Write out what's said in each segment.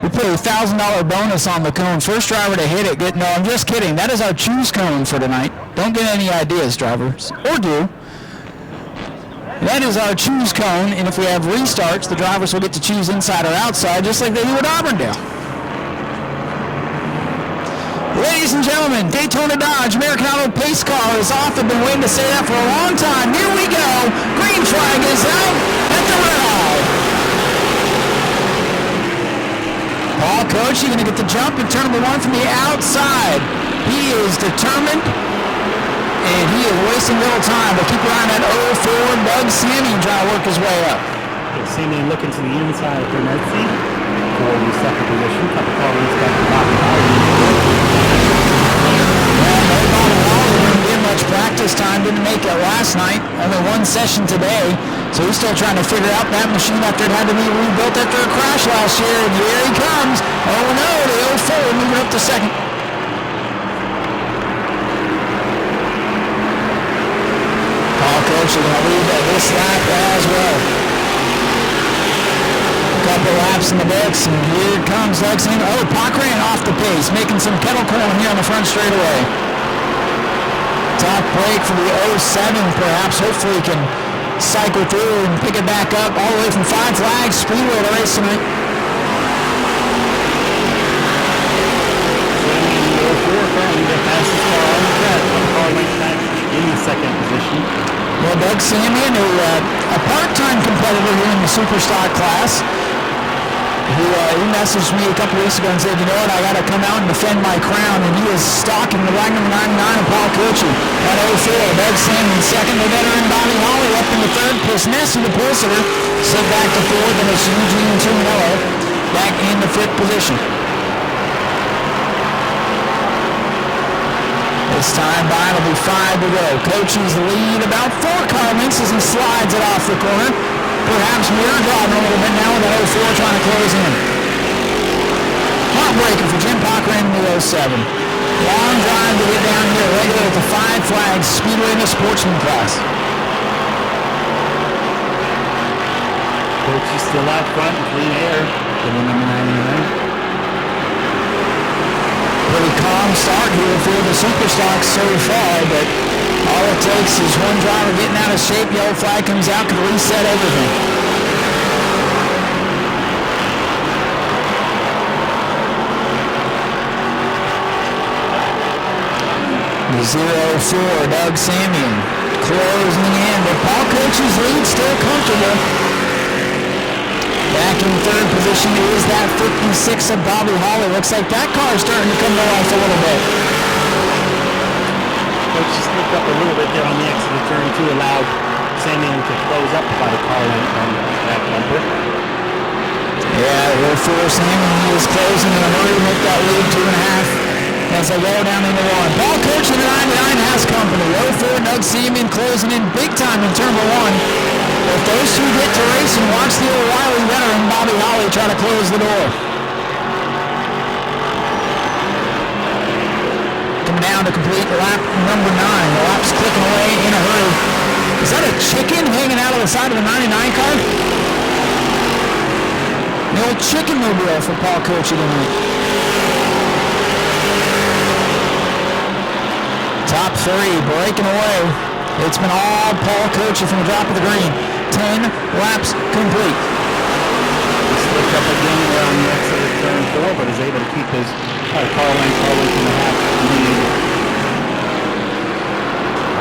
We put a $1,000 bonus on the cone. First driver to hit it. No, I'm just kidding. That is our choose cone for tonight. Don't get any ideas, drivers. Or do. That is our choose cone, and if we have restarts, the drivers will get to choose inside or outside, just like they do at Auburndale. Ladies and gentlemen, Daytona Dodge American Auto pace car is off. I've been waiting to say that for a long time. Here we go. Green flag is out at the Red Eye. Paul Coach, you're going to get the jump in turn number 1 from the outside. He is determined, and he is wasting little time. But keep your eye on that 04 Doug Simeon trying to work his way up. Simeon looking to the inside for Nau Sea for the second position. Couple car leads back to Bobby Howard. Didn't get much practice time, didn't make it last night, only one session today, so he's still trying to figure out that machine after it had to be rebuilt after a crash last year, and here he comes. Oh no, the 04 moving up to second. Paul Coach is going to lead this lap as well. A couple laps in the books, and here comes Lexington. Oh, Pac ran off the pace, making some kettle corn here on the front straightaway. Top break for the 07, perhaps. Hopefully he can cycle through and pick it back up all the way from Five Flags Speedway to race tonight. Currently the fastest car on the track. One car went back in the second position. Well, Doug Simeon, a part-time competitor here in the Superstock class, he messaged me a couple weeks ago and said, you know what, I got to come out and defend my crown, and he is stalking the black number 99 of Paul Coachy. At 04, Doug Simeon second, the veteran Bobby Holly up in the third, Pisnessi the pole sitter, slid back to fourth, and it's Eugene Tuminello back in the fifth position. This time by, it'll be 5 to go. Coachy's the lead about 4 car lengths as he slides it off the corner. Perhaps mirror driving a little bit now with that 04 trying to close in. Heartbreaker for Jim Cochran in the 07. Long drive to get down here, regular at the Five Flags Speedway in the sportsman class. Coachy's still out front, clean air, getting number 99. Pretty calm start here for the Superstocks so far, but all it takes is one driver getting out of shape, yellow flag comes out, can reset everything. The 04, Doug Simeon closing in, but Paul Coach's lead still comfortable. Back in third position is that 56 of Bobby Holly. Looks like that car is starting to come to life a little bit. Coach just slipped up a little bit there on the exit of turn 2, allowed Simeon to close up about a car length on that bumper. Yeah, 04 Simeon, he is closing in a hurry to make that lead 2.5 as they go down into 1. Paul Coach in the 99 has company. 04 Doug Simeon closing in big time in turn 1. If those two get to racing, watch the old Wiley veteran Bobby Holly try to close the door. Coming down to complete lap number 9. The lap's clicking away in a hurry. Is that a chicken hanging out of the side of the 99 car? The old chicken mobile for Paul Coachy tonight. Top 3 breaking away. It's been all Paul Coachy from the drop of the green. 10 laps complete. He slipped up again there on the exit of turn 4, but is able to keep his car length and a half lead.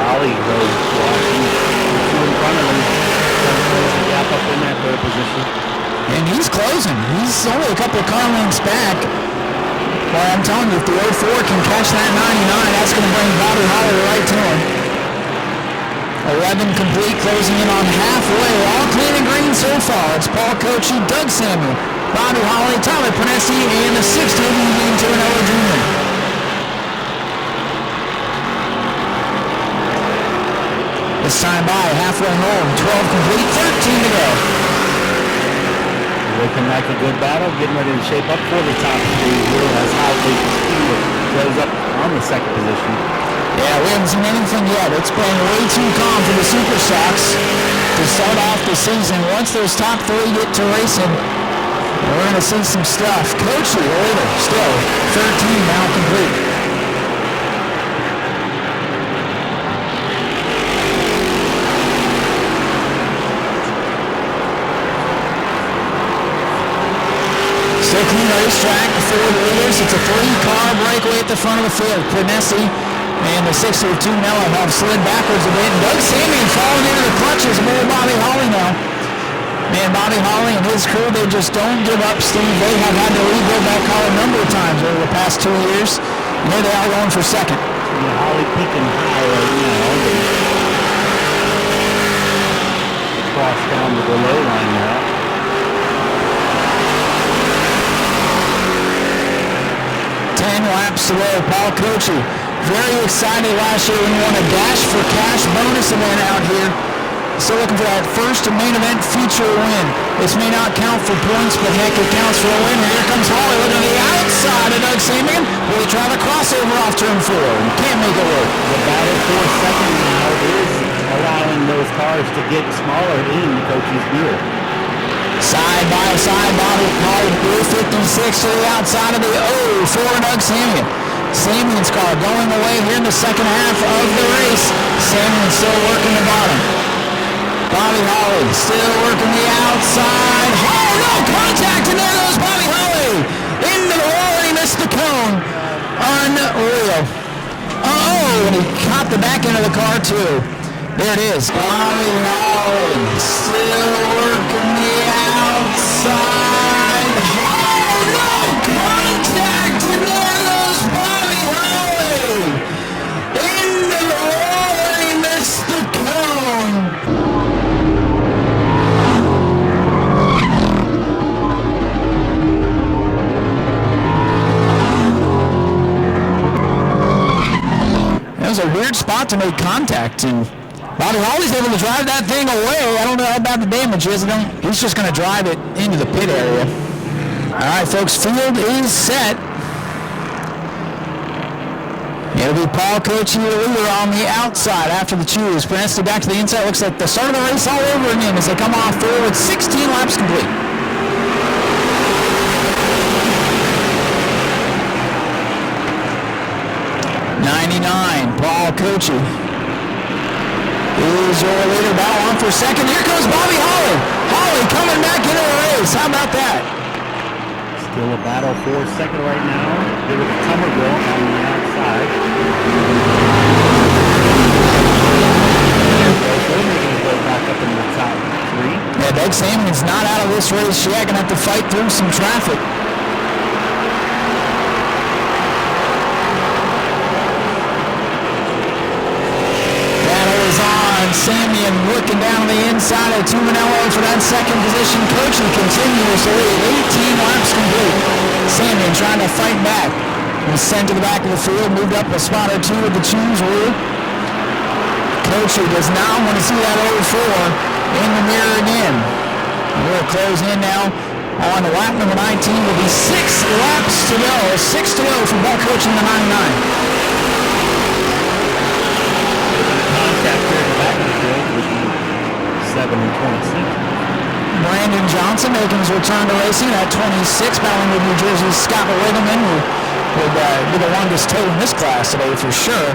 Holly goes watching 2 in front of him. Trying to close the gap up in that third position. And he's closing. He's only a couple of car lengths back. Well, I'm telling you, if the 04 can catch that 99, that's going to bring Bobby Holly right to him. 11 complete, closing in on halfway. All clean and green so far. It's Paul Coachy, Doug Samuel, Bobby Holly, Tyler Pinessi, and the 16 Eugene Tuminello Jr. This time by, halfway home, 12 complete, 13 to go. Looking like a good battle, getting ready to shape up for the top 3 here as Holly goes up on the second position. Yeah, we haven't seen anything yet. It's been way too calm for the Superstocks to start off the season. Once those top 3 get to racing, We're going to see some stuff. Couture, the leader, still 13 now complete. Still clean racetrack before the leaders. It's a 3-car breakaway at the front of the field. Prinesi and the 602 Nella have slid backwards a bit. And Doug Samian falling into the clutches of old Bobby Holly now. Man, Bobby Holly and his crew, they just don't give up, Steve. They have had to rebuild that car a number of times over the past 2 years. And here they are going for second. Yeah, Holly peaking high right now. Cross down the below line now. 10 laps to go. Paul Couture, very excited last year when he won a Dash for Cash bonus event out here. Still looking for that first main event feature win. This may not count for points, but heck, it counts for a win. Here comes Holly looking to the outside of Doug Samian. Will he try the crossover off turn 4? Can't make it work. The battle for second now is allowing those cars to get smaller in Couture's gear. Side by side, Bobby Holly, blue 56 to the outside of the O for Doug Samian. Samian's car going away here in the second half of the race. Samian still working the bottom. Bobby Holly still working the outside. Oh, no contact, and there goes Bobby Holly. Into the wall, and he missed the cone. Unreal. Oh, and he caught the back end of the car, too. There it is. Bobby Holly still working the outside. Oh, no contact, and there goes Bobby Holly. Into the wall, and he missed the cone. That was a weird spot to make contact, and Bobby Holly's able to drive that thing away. I don't know how bad the damage is. He's just going to drive it into the pit area. All right, folks, field is set. It'll be Paul Couture, the leader, on the outside after the choose. Prinesi back to the inside. Looks like the start of the race all over again as they come off forward. 16 laps complete. 99, Paul Couture is your leader. Battle on for second. Here comes Bobby Holly. Holly coming back into the race. How about that? Still a battle for second right now. There was Tuberville on the outside. They're making his way back up in the top 3. Yeah, Doug Samian's not out of this race yet. Gonna have to fight through some traffic. Samian looking down the inside of Tumanello for that second position. Couture continues to lead. 18 laps complete. Samian trying to fight back. Was sent to the back of the field, moved up a spot or two with the choose rule. Couture does not want to see that 04 in the mirror again. We're closing in now on lap number 19. Will be 6 laps to go. 6 to go for Paul Couture in the 99. Contact here in the back of the field would be 7 and 26. Brandon Johnson making his return to racing at 26, battling with New Jersey's Scott Wiggleman, who would be the longest tow in this class today for sure.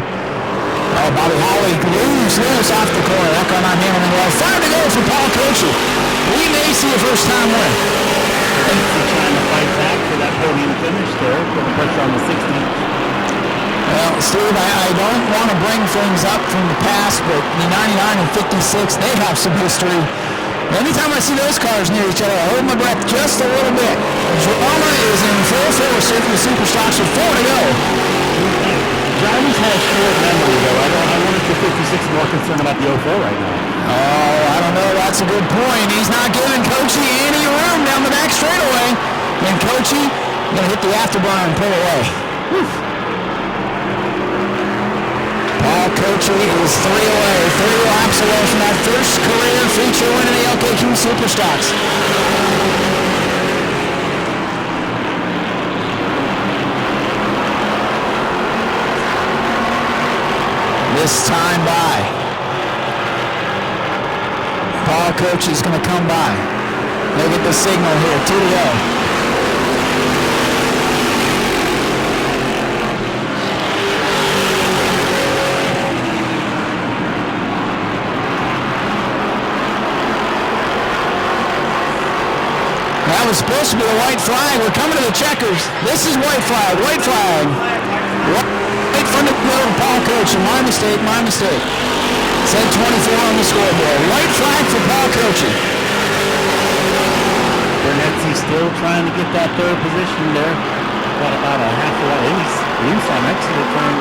Oh, Bobby Holly loose off the corner. That car not handling well. 5 to go for Paul Couture. We may see a first-time win. Trying to fight back for that podium finish there, putting pressure on the 60. Well, Steve, I don't want to bring things up from the past, but the 99 and 56, they have some history. Anytime I see those cars near each other, I hold my breath just a little bit. Drama is in full force here for the Superstocks with 4 to go. Drivers have short memory, though. I wonder if the 56 is more concerned about the 04 right now. Oh, I don't know. That's a good point. He's not giving Couture any room down the back straightaway. And Couture going to hit the afterburner and pull away. Whew. Paul Couture is 3 away, 3 laps away from that first career feature win in the LKQ Superstocks. This time by. Paul Couture is going to come by. Look at the signal here, 2 to go. was supposed to be a white flag. We're coming to the checkers. This is white flag, white flag. Right from the middle, Paul Coaching. My mistake, my mistake. Said 24 on the scoreboard. White flag for Paul Coaching. Bernetzi still trying to get that third position there. Got about a half a lap. He's on exit turn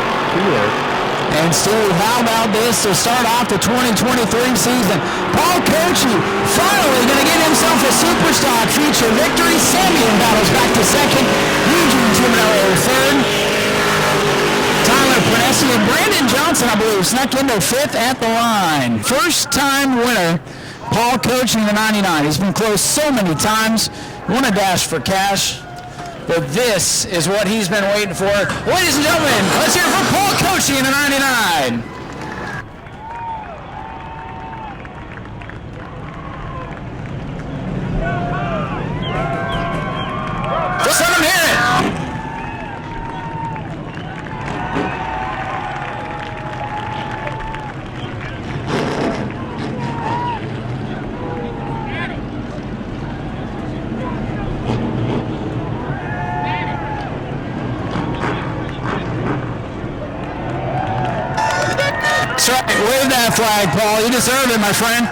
2 there. And still, how about this to start off the 2023 season? Paul Coaching finally going to get himself a Superstock feature victory. Simeon battles back to second. Eugene Tuebok third. Tyler Prenesi and Brandon Johnson, I believe, snuck into fifth at the line. First time winner, Paul Coaching, the 99. He's been close so many times. Won a dash for cash. But this is what he's been waiting for. Ladies and gentlemen, let's hear it for Paul Coaching in the 99. Just let him hear it. That's right, wave that flag, Paul. You deserve it, my friend.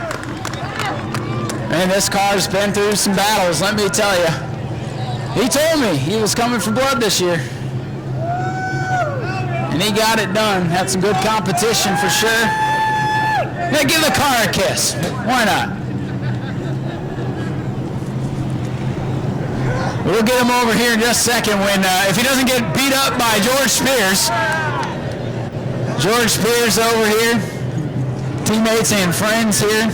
Man, this car's been through some battles, let me tell you. He told me he was coming for blood this year. And he got it done. Had some good competition for sure. Yeah, give the car a kiss. Why not? We'll get him over here in just a second when, if he doesn't get beat up by George Spears. George Spears over here. Teammates and friends here.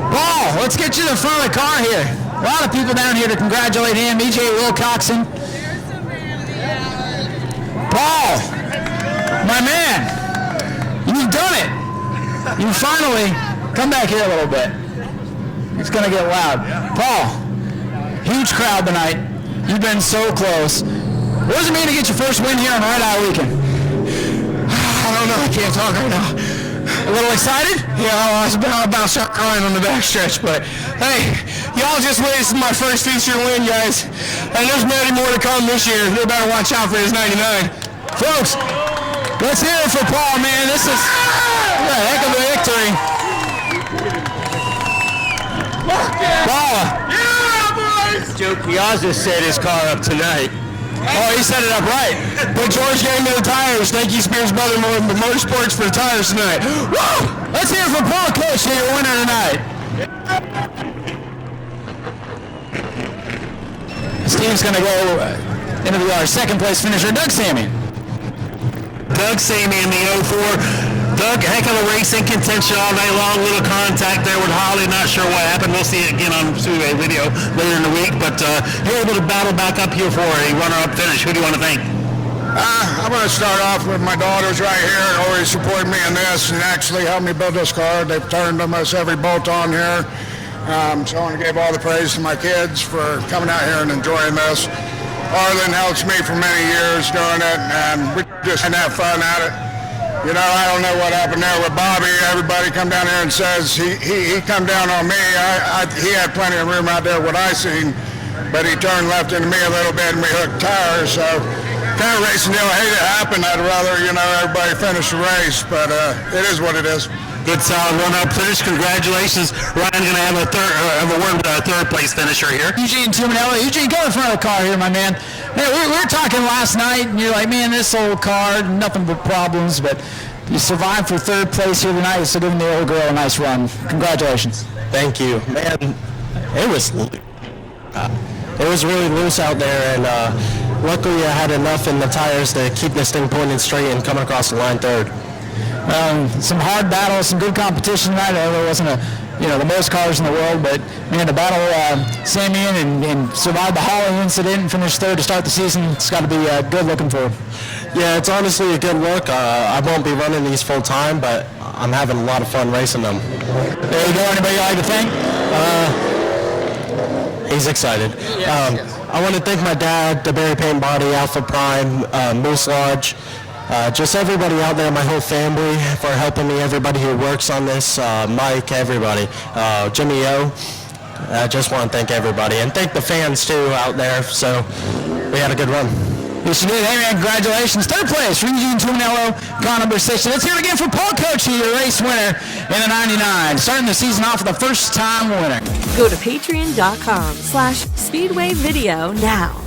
Paul, let's get you to the front of the car here. A lot of people down here to congratulate him. E.J. Wilcoxon. Paul, my man, you've done it. You finally, come back here a little bit. It's going to get loud. Paul, huge crowd tonight. You've been so close. What does it mean to get your first win here on Red Eye Weekend? I don't know. I can't talk right now. A little excited? Yeah, I was about to start crying on the backstretch, but hey, y'all just wasted my first feature win, guys. And there's many more to come this year. They better watch out for his 99. Folks, let's hear it for Paul, man. This is a heck of a victory. Paul. Yeah, boys! Joe Piazza set his car up tonight. Oh, he set it up right. But George gave me the tires. Thank you, Spears Brother Motorsports, for the tires tonight. Woo! Let's hear it for Paul Coach, your winner tonight. Steve's going to go interview our second place finisher, Doug Samian. Doug Samian, the 04. Doug, heck of a race in contention all night long. Little contact there with Holly. Not sure what happened. We'll see it again on Speedway video later in the week. But you're able to battle back up here for a runner-up finish. Who do you want to thank? I'm going to start off with my daughters right here, always supporting me in this and actually helped me build this car. They've turned almost every bolt on here. So I want to give all the praise to my kids for coming out here and enjoying this. Arlen helps me for many years doing it, and we just have fun at it. You know, I don't know what happened there with Bobby. Everybody come down here and says he come down on me. He had plenty of room out there, what I seen, but he turned left into me a little bit and we hooked tires. So kind of racing deal. I hate it happened. I'd rather, you know, everybody finish the race, but it is what it is. Good solid run-up finish. Congratulations. Ryan's going to have a word with our third place finisher here. Eugene Tumanelli. Eugene, go in front of the car here, my man. Hey, we were talking last night, and you're like, man, this old car, nothing but problems, but you survived for third place here tonight, so giving the old girl a nice run. Congratulations. Thank you. Man, it was really loose out there, and luckily I had enough in the tires to keep this thing pointed straight and coming across the line third. Some hard battles, some good competition tonight. There wasn't the most cars in the world, but man, to battle Samian and survive the Holly incident and finish third to start the season, it's got to be good looking for him. Yeah, it's honestly a good look. I won't be running these full time, but I'm having a lot of fun racing them. There you go. Anybody you'd like to thank? He's excited. I want to thank my dad, the Berry Paint Body, Alpha Prime, Moose Lodge, just everybody out there, my whole family, for helping me, everybody who works on this, Mike, everybody, Jimmy O. I just want to thank everybody and thank the fans too out there. So we had a good run. Yes, you did. Hey, man, congratulations. Third place, Eugene Tuminello, car number 60. Let's hear it again for Paul Cochi, your race winner in the 99. Starting the season off with a first-time winner. Go to patreon.com/speedwayvideo now.